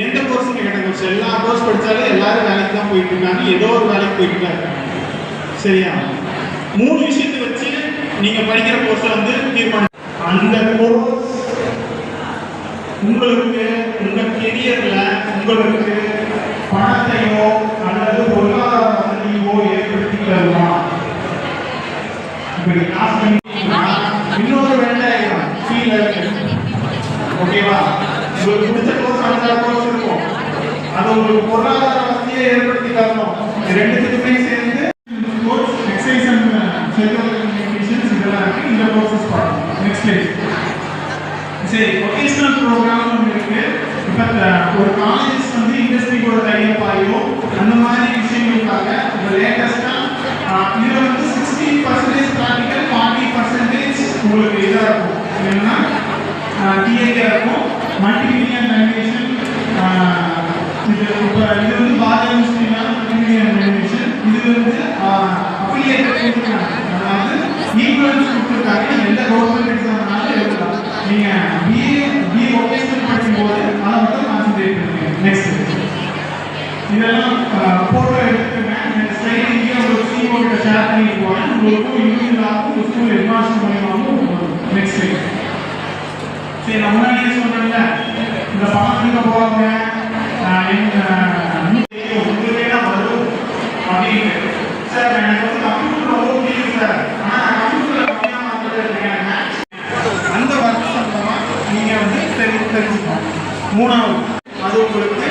எந்த கோர்ஸ் கேட்ட எல்லா கோர்ஸ் படித்தாலும் எல்லாரும் வேலைக்கு தான் போயிட்டு இருக்காங்க, ஏதோ ஒரு வேலைக்கு போயிட்டு தான் இருக்காங்க. சரியா? 3 விஷயத்தை வச்சு நீங்க படிக்கிற கோர்ஸை வந்து தீர்மானம். அந்த கோர்ஸ் உங்களுக்கு உங்க கெரியர்ல உங்களுக்கு பணத்தையோ அல்லது பொருளாதார வசதியோ ஏற்படுத்தி தருமா? இப்படி காசு பண்ணி இன்னொரு வேலை கீழே ஓகேவா? உங்களுக்கு பிடிச்ச கோர்ஸ் அந்த கோர்ஸ் இருக்கும், அது உங்களுக்கு பொருளாதார வசதியை ஏற்படுத்தி தரணும். ரெண்டுத்துக்குமே சேர்ந்து கோர்ஸ் எக்ஸசைஸ் அண்ட் கம்யூனிகேஷன்ஸ் இதெல்லாம் இருக்கு. இந்த கோர்சஸ் பார்க்கணும். Next page. சரி, வொகேஷனல் ப்ரோக்ராம் ஒன்று இருக்கு. இப்போ ஒரு காலேஜ் வந்து இண்டஸ்ட்ரி கூட டைப் ஆகியும் அந்த மாதிரி விஷயங்களுக்காக இப்போ லேட்டஸ்டாக இதில் வந்து 60% ப்ராக்டிக்கல், 40% உங்களுக்கு இதாக இருக்கும். என்னன்னா டிஐயாக இருக்கும். மல்டிமீடியா அனிமேஷன், இது இப்போ இது வந்து பாரதிய மல்டிமீடியா அனிமேஷன். இது வந்து அஃபிலியேட்டட் கொடுத்துருக்காங்க, அதாவது ஈக்குவலன்ஸ் கொடுத்துருக்காங்க. எந்த கவர்மெண்ட் எக்ஸாம்னாலும் எழுதலாம். நீங்கள் பிஏ வொகேஷனல் படிக்கும்போது அதை மட்டும் கான்சன்ட்ரேட் பண்ணுங்க. நெக்ஸ்ட் இதெல்லாம் ஃபோட்டோ எடுத்துக்கங்க. இந்த ஸ்லைட் இங்கே உங்களுக்கு சிஓ கிட்ட ஷேர் பண்ணிட்டு போகிறேன். உங்களுக்கும் இண்டிவிஜுவலாகவும் ஸ்கூல் ஹெட்மாஸ்டர் மூலியமாகவும். நெக்ஸ்ட் சரி, நான் முன்னாடியே சொன்னேன்ல, இந்த பணம் எடுக்க போகிறவங்க உங்களுக்கே தான் வரும் அப்படின்னு. சார் எனக்கு வந்து கம்ப்யூட்டர் ரொம்ப பிடிக்கும் சார், ஆனால் கம்ப்யூட்டரில் கம்மியாக மாத்திரம் இருக்கேன். அந்த ஒர்க் சம்பந்தமாக நீங்கள் வந்து தெரிஞ்சுக்கணும். 3வது, அது உங்களுக்கு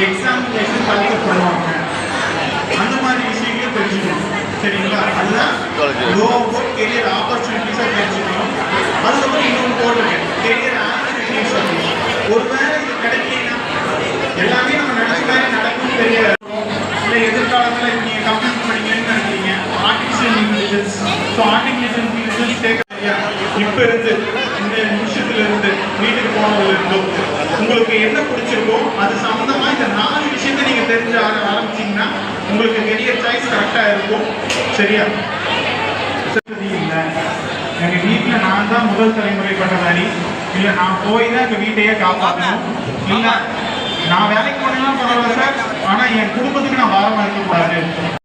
எக்ஸாமினேஷன் பதிவு பண்ணுவாங்க. அந்த மாதிரி விஷயங்களும் தெரிஞ்சுக்கணும். சரிங்களா? அதுதான் லோகோ கெரியர் ஆப்பர்ச்சுனிட்டிஸாக தெரிஞ்சுக்கணும். அதுக்கப்புறம் இன்னொன்று போட்டுருக்கேன், கெரியர் ஆப்பர்ச்சுனிட்டிஸ். ஒருவேளை இது கிடைக்கலன்னா எல்லாமே நம்ம நினைச்ச மாதிரி நடக்கும் தெரியாது. இல்லை எதிர்காலத்தில் இப்போ நீங்கள் கம்ப்யூட்டர் படிக்கணும்னு நினைக்கிறீங்க, artificial intelligence. So artificial intelligence கேட்க இப்போ இருந்து இந்த நிமிஷத்துல இருந்து வீட்டுக்கு போனதுல இருந்தோ உங்களுக்கு என்ன பிடிச்சிருக்கோ அது சம்மந்தமாக இந்த 4 விஷயத்தை நீங்கள் தெரிஞ்சு ஆரம்பிச்சிங்கன்னா உங்களுக்கு கெரியர் சாய்ஸ் கரெக்டாக இருக்கும். சரியா? இல்லை எங்கள் வீட்டில் நான் தான் முதல் தலைமுறை பட்டதாரி, இல்லை நான் போய் தான் எங்கள் வீட்டையே காப்பாற்றணும், இல்லை நான் வேலைக்கு போனேன்னா பரவாயில்ல சார், ஆனால் என் குடும்பத்துக்கு நான் பாரமாக இருக்கக்கூடாது.